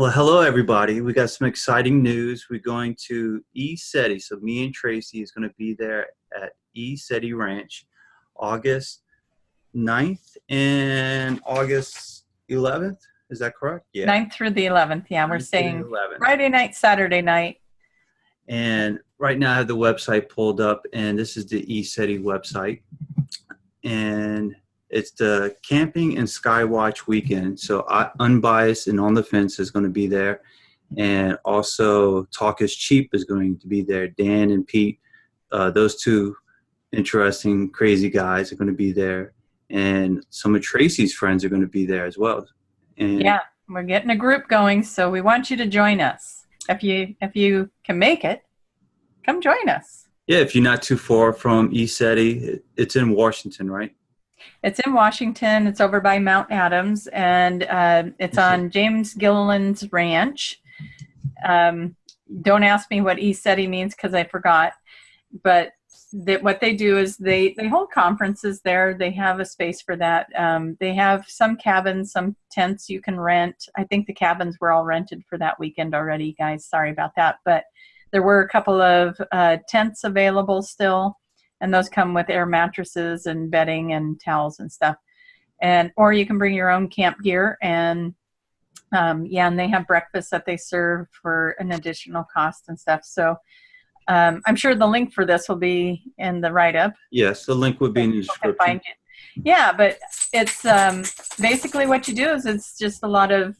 Well, hello everybody. We got some exciting news. We're going to Eceti. So me and Tracie is going to be there at Eceti Ranch, August 9th and August 11th. Is that correct? Yeah. 9th through the 11th. Yeah, we're 9th through the staying 11th. Friday night, Saturday night. And right now I have the website pulled up, and this is the Eceti website. And it's the Camping and Skywatch weekend. So Unbiased and On the Fence is going to be there. And also Talk is Cheap is going to be there. Dan and Pete, those two interesting, crazy guys are going to be there. And some of Tracie's friends are going to be there as well. And yeah, we're getting a group going, so we want you to join us. If you can make it, come join us. Yeah, if you're not too far from Eceti, it's in Washington, right? It's in Washington. It's over by Mount Adams, and it's on James Gilliland's ranch. Don't ask me what Eceti means because I forgot. But what they do is they hold conferences there. They have a space for that. They have some cabins, some tents you can rent. I think the cabins were all rented for that weekend already, guys. Sorry about that. But there were a couple of tents available still. And those come with air mattresses and bedding and towels and stuff. Or you can bring your own camp gear. And and they have breakfast that they serve for an additional cost and stuff. So I'm sure the link for this will be in the write-up. Yes, the link would be in the description. Find it. Yeah, but it's basically what you do is it's just a lot of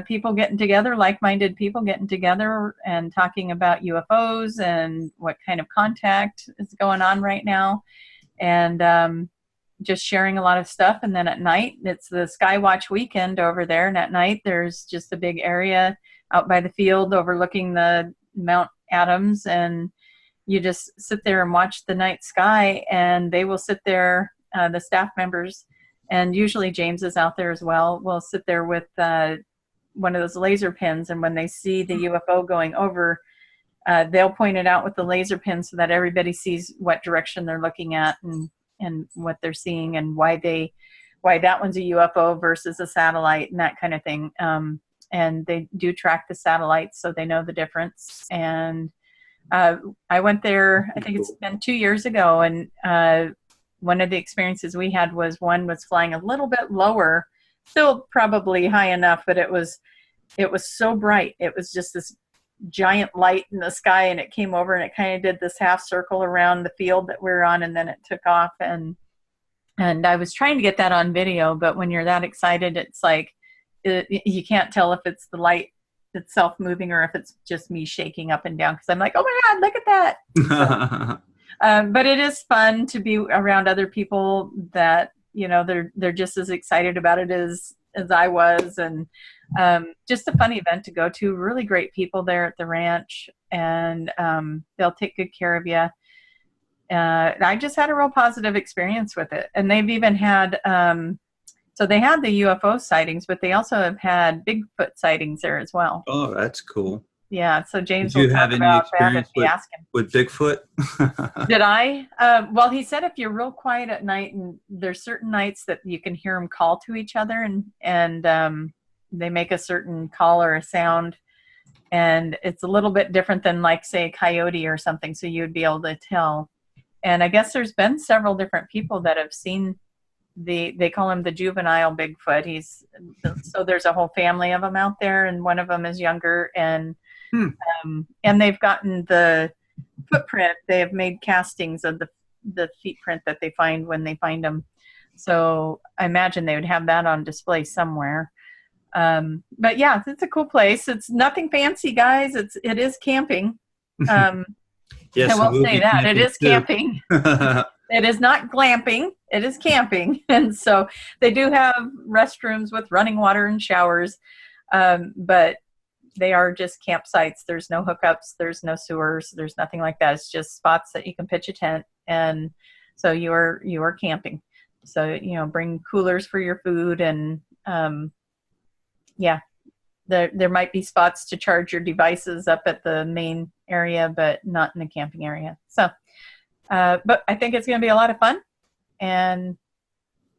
people getting together, like-minded people getting together and talking about UFOs and what kind of contact is going on right now, and just sharing a lot of stuff. And then at night, it's the Skywatch weekend over there, and at night there's just a big area out by the field overlooking the Mount Adams, and you just sit there and watch the night sky, and they will sit there, the staff members, and usually James is out there as well, will sit there with one of those laser pins, and when they see the UFO going over, they'll point it out with the laser pin so that everybody sees what direction they're looking at and what they're seeing and why that one's a UFO versus a satellite and that kind of thing. And they do track the satellites so they know the difference. And I went there, I think it's been 2 years ago, and one of the experiences we had was one was flying a little bit lower, still probably high enough, but it was so bright. It was just this giant light in the sky, and it came over and it kind of did this half circle around the field that we were on, and then it took off. And I was trying to get that on video, but when you're that excited, it's like you can't tell if it's the light itself moving or if it's just me shaking up and down, because I'm like, oh my God, look at that. But it is fun to be around other people that, you know, they're just as excited about it as I was, and just a fun event to go to. Really great people there at the ranch, and they'll take good care of you. I just had a real positive experience with it, and they've even had so they had the UFO sightings, but they also have had Bigfoot sightings there as well. Oh, that's cool. Yeah, so James Did you will have talk any about that experience if you ask him. with Bigfoot? Did I? Well, he said if you're real quiet at night, and there's certain nights that you can hear them call to each other, and they make a certain call or a sound, and it's a little bit different than, like, say, a coyote or something, so you'd be able to tell. And I guess there's been several different people that have seen they call him the juvenile Bigfoot. So there's a whole family of them out there, and one of them is younger, and they've gotten the footprint. They have made castings of the feet print that they find when they find them. So I imagine they would have that on display somewhere. But yeah, it's a cool place. It's nothing fancy, guys. It is camping. Yes, I will say that it is too. Camping. It is not glamping. It is camping. And so they do have restrooms with running water and showers, but they are just campsites. There's no hookups. There's no sewers. There's nothing like that. It's just spots that you can pitch a tent. And so you are camping. So, you know, bring coolers for your food, and there might be spots to charge your devices up at the main area, but not in the camping area. So, but I think it's going to be a lot of fun, and I'm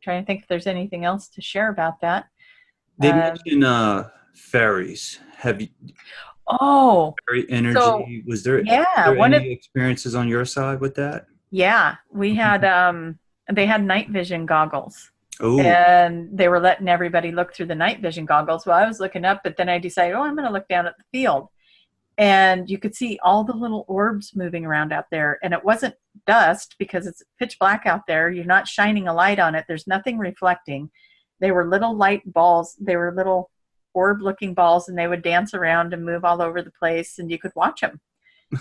trying to think if there's anything else to share about that. They mentioned ferries. Have you Oh, ferry so energy? Was there yeah, one of any experiences on your side with that? yeah, we had they had night vision goggles. Oh, And they were letting everybody look through the night vision goggles. Well, I was looking up, but then I decided, oh, I'm going to look down at the field. And you could see all the little orbs moving around out there. And it wasn't dust because it's pitch black out there. You're not shining a light on it. There's nothing reflecting. They were little light balls. They were little orb looking balls, and they would dance around and move all over the place, and you could watch them.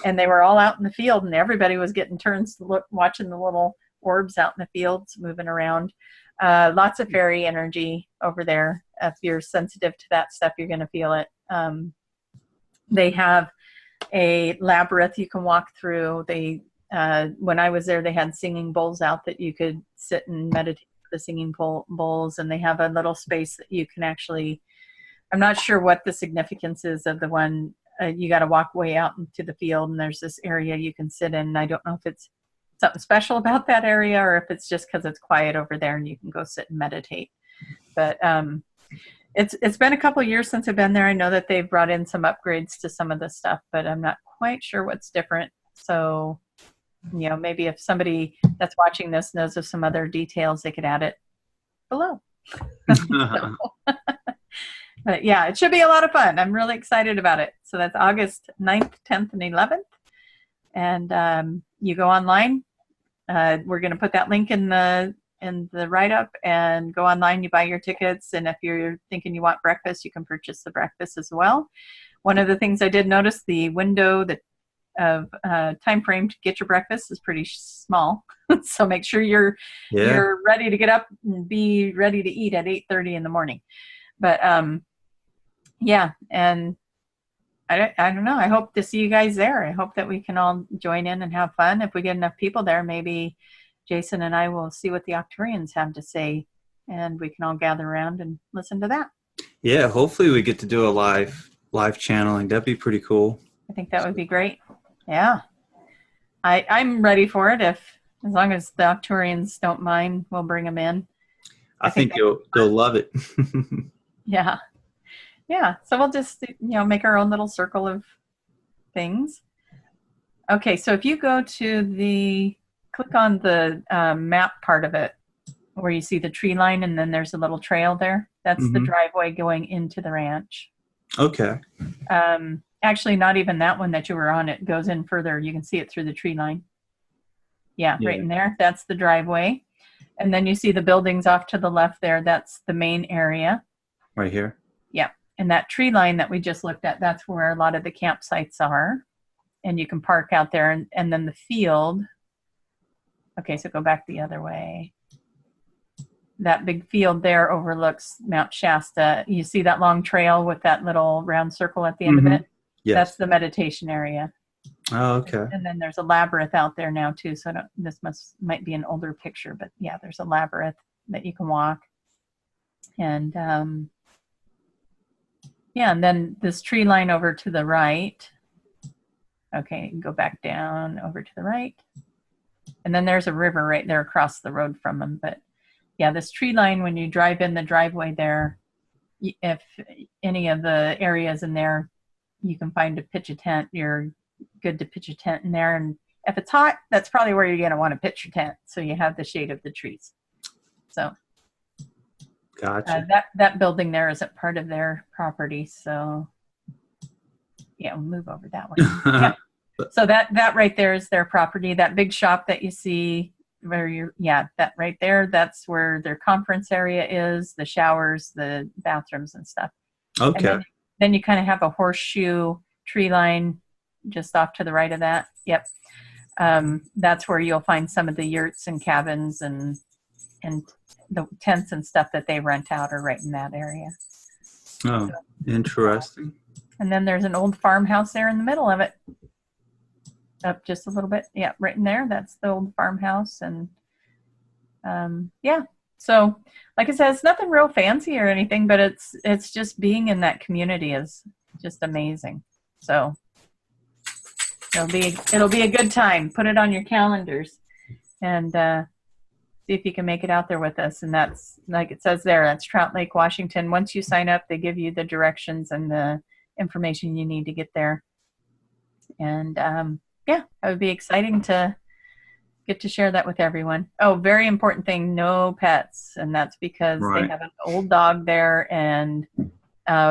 And they were all out in the field, and everybody was getting turns to look, watching the little orbs out in the fields moving around. Lots of fairy energy over there. If you're sensitive to that stuff, you're going to feel it. They have a labyrinth you can walk through. They, when I was there, they had singing bowls out that you could sit and meditate with the singing bowls, and they have a little space that you can actually. I'm not sure what the significance is of the one. You got to walk way out into the field, and there's this area you can sit in. I don't know if it's something special about that area or if it's just because it's quiet over there and you can go sit and meditate. But it's been a couple of years since I've been there. I know that they've brought in some upgrades to some of the stuff, but I'm not quite sure what's different. So, you know, maybe if somebody that's watching this knows of some other details, they could add it below. But yeah, it should be a lot of fun. I'm really excited about it. So that's August 9th, 10th, and 11th. And you go online. We're going to put that link in the write-up, and go online. You buy your tickets, and if you're thinking you want breakfast, you can purchase the breakfast as well. One of the things I did notice, the window of time frame to get your breakfast is pretty small. So make sure you're ready to get up and be ready to eat at 8:30 in the morning. But yeah, and I don't know. I hope to see you guys there. I hope that we can all join in and have fun. If we get enough people there, maybe Jason and I will see what the Octurians have to say, and we can all gather around and listen to that. Yeah, hopefully we get to do a live channeling. That'd be pretty cool. I think that would be great. Yeah, I'm ready for it. As long as the Octurians don't mind, we'll bring them in. I think they'll love it. Yeah. Yeah. So we'll just, make our own little circle of things. Okay. So if you go to click on the map part of it, where you see the tree line and then there's a little trail there, that's the driveway going into the ranch. Okay. Actually, not even that one that you were on. It goes in further. You can see it through the tree line. Yeah. Right in there. That's the driveway. And then you see the buildings off to the left there. That's the main area. Right here? Yeah. And that tree line that we just looked at, that's where a lot of the campsites are. And you can park out there. And then the field. Okay, so go back the other way. That big field there overlooks Mount Shasta. You see that long trail with that little round circle at the end of it? Yes. That's the meditation area. Oh, okay. And then there's a labyrinth out there now too. So this might be an older picture, but yeah, there's a labyrinth that you can walk. And and then this tree line over to the right. Okay, you can go back down over to the right. And then there's a river right there across the road from them. But yeah, this tree line, when you drive in the driveway there, if any of the areas in there, you can find to pitch a tent. You're good to pitch a tent in there. And if it's hot, that's probably where you're going to want to pitch your tent. So you have the shade of the trees. So gotcha. That building there isn't part of their property. So yeah, we'll move over that way. Yeah. So that right there is their property. That big shop that you see that right there, that's where their conference area is, the showers, the bathrooms and stuff. Okay. And then you kind of have a horseshoe tree line just off to the right of that. Yep. That's where you'll find some of the yurts and cabins and the tents and stuff that they rent out are right in that area. Oh, interesting. And then there's an old farmhouse there in the middle of it. Up just a little bit. Yeah, right in there. That's the old farmhouse. And so like I said, it's nothing real fancy or anything, but it's just being in that community is just amazing. So it'll be a good time. Put it on your calendars. And See if you can make it out there with us. And that's, like it says there, that's Trout Lake, Washington. Once you sign up, they give you the directions and the information you need to get there. And yeah, it would be exciting to get to share that with everyone. Oh, very important thing, no pets. And that's because Right. they have an old dog there, and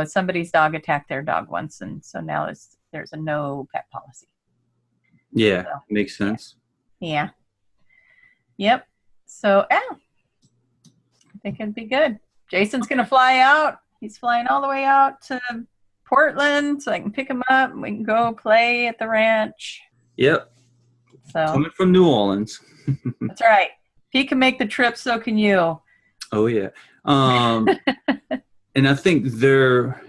somebody's dog attacked their dog once. And so now there's a no pet policy. Yeah, So, makes sense. yeah. Yep. So, I think it'd be good. Jason's going to fly out. He's flying all the way out to Portland so I can pick him up and we can go play at the ranch. Yep. So Coming from New Orleans. that's right. If he can make the trip, so can you. Oh yeah. And I think their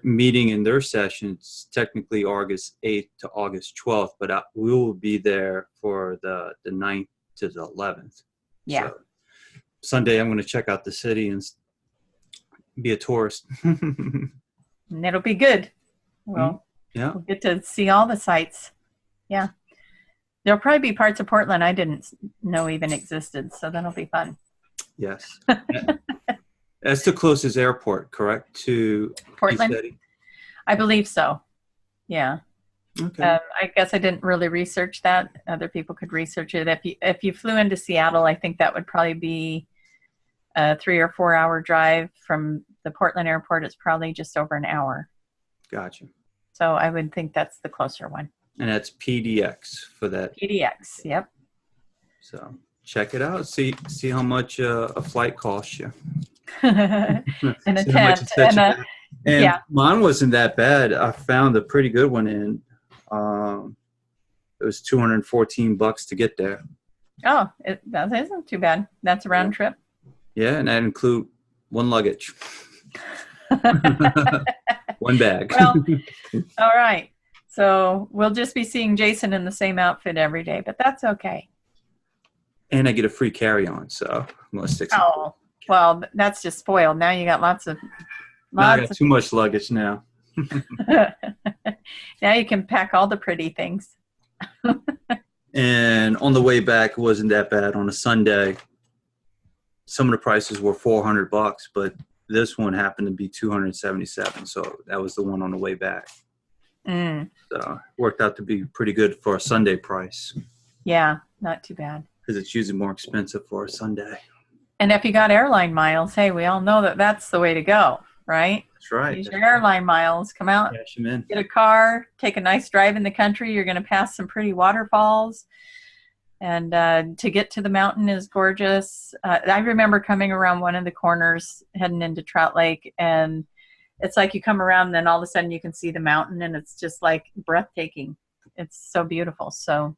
meeting in their sessions technically August 8th to August 12th, but we will be there for the 9th to the 11th. Yeah. So Sunday I'm going to check out the city and be a tourist. And it'll be good. Well, yeah. We'll get to see all the sights. Yeah. There'll probably be parts of Portland I didn't know even existed, so that'll be fun. Yes. That's the closest airport, correct, to Portland? Eceti? I believe so. Yeah. Okay. I guess I didn't really research that. Other people could research it. If you flew into Seattle, I think that would probably be a 3 or 4 hour drive from the Portland airport. It's probably just over an hour. Gotcha. So I would think that's the closer one. And that's PDX for that. PDX, yep. So check it out. See how much a flight costs you. And a See how much tent. it sets you back. And yeah. mine wasn't that bad. I found a pretty good one in. It was $214 to get there. Oh, that isn't too bad. That's a round trip. Yeah, and that include one luggage. One bag. Well, all right. So we'll just be seeing Jason in the same outfit every day, but that's okay. And I get a free carry-on, so I'm going to stick some. Oh, well, that's just spoiled. Now you got lots of. Now I got too much luggage now. Now you can pack all the pretty things. And on the way back, it wasn't that bad. On a Sunday, some of the prices were $400, but this one happened to be $277. So that was the one on the way back. So it worked out to be pretty good for a Sunday price. Yeah, not too bad. Because it's usually more expensive for a Sunday. And if you got airline miles, hey, we all know that that's the way to go, right? That's right. Use your airline miles. Come out, Cash them in. get a car, take a nice drive in the country. You're going to pass some pretty waterfalls. And to get to the mountain is gorgeous. I remember coming around one of the corners heading into Trout Lake, and it's like you come around and then all of a sudden you can see the mountain, and it's just like breathtaking. It's so beautiful. So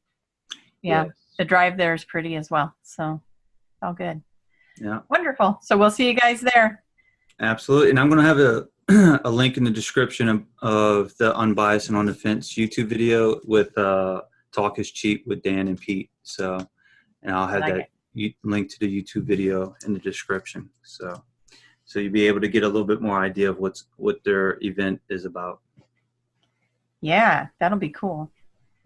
yeah, Yes. The drive there is pretty as well. So all good. Yeah. Wonderful. So we'll see you guys there. Absolutely. And I'm going to have a link in the description of the Unbiased and On the Fence YouTube video with Talk is Cheap with Dan and Pete. So, and I'll have link to the YouTube video in the description. So you'll be able to get a little bit more idea of what their event is about. Yeah, that'll be cool.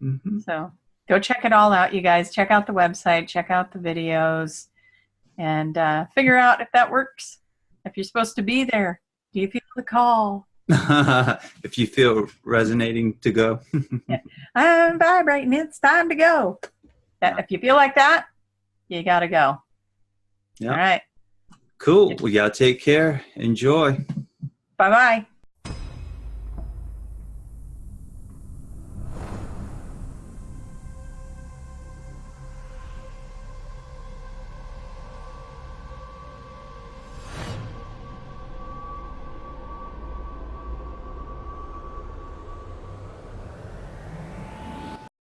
Mm-hmm. So go check it all out, you guys. Check out the website, check out the videos, and figure out if that works. If you're supposed to be there, do you feel the call? If you feel resonating to go. Yeah. I'm vibrating. It's time to go. If you feel like that, you got to go. Yeah. All right. Cool. We got to take care. Enjoy. Bye-bye.